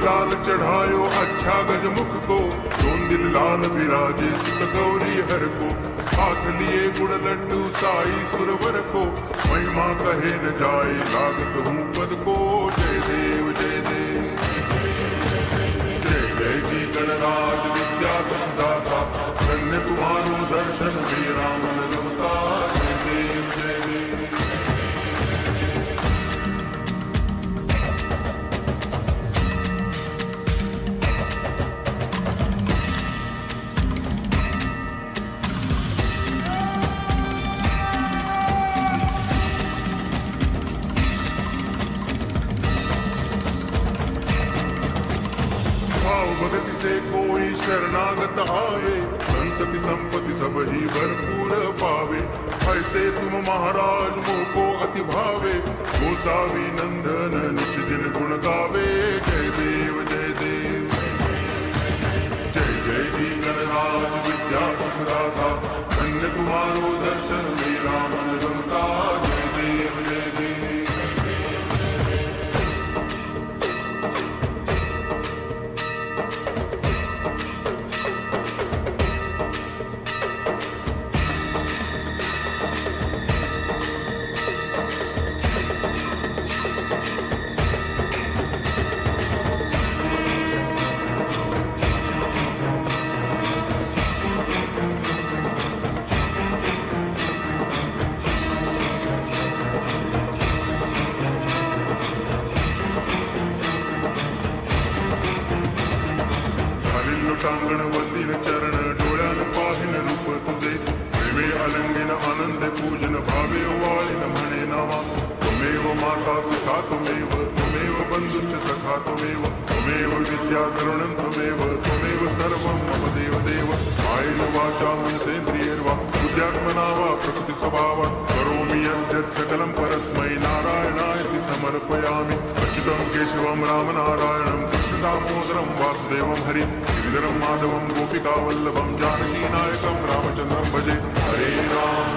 लाल चढ़ायो अच्छा गजमुख को, दोन दिल लाल विराजे सुत गौरी हर को, हाथ लिए गुड़ लड्डू साई सुरवर को, महिमा कहे न जाए लागत हूँ पद को। जय देव जय देव जय जय जी गणराज विद्या संदाता, धन्य तुम्हारो दर्शन मेरा मन रमता। जय देव जय देव भगति से कोई शरणागत आवे, संतति संपत्ति सब ही भरपूर पावे। ऐसे तुम महाराज मोको अति भावे, गोसावी नंदन निज दिन गुण गावे। जय देव जय देव जय जय जी गणराज विद्या सुखदाता, धन्य तुम्हारो दर्शन मेरा मन रमता। जय देव जय देव टांगण वंदिन चरण, डोळ्यान पाहिन रूप तुझे, प्रेमे अलंगिन आनंद पूजन, भावे वाळीन म्हणे नावा। त्वमेव माता पिता त्वमेव, त्वमेव बंधुश्च सखा त्वमेव, त्वमेव विद्या तरुणं त्वमेव, त्वमेव सर्वं मम देव देव। कायेन वाचा मनसेन्द्रियैर्वा बुद्ध्यात्मना वा प्रकृति स्वभावा, करोमि यद्यत् सकलं परस्मै नारायणायति समर्पयामि। अच्युतं केशवं रामनारायणं कृष्णदामोदरं वासुदेवं हरिं, गिरिधरं माधवं गोपिकावल्लभं जानकीनायकं रामचन्द्रं भजे। हरे राम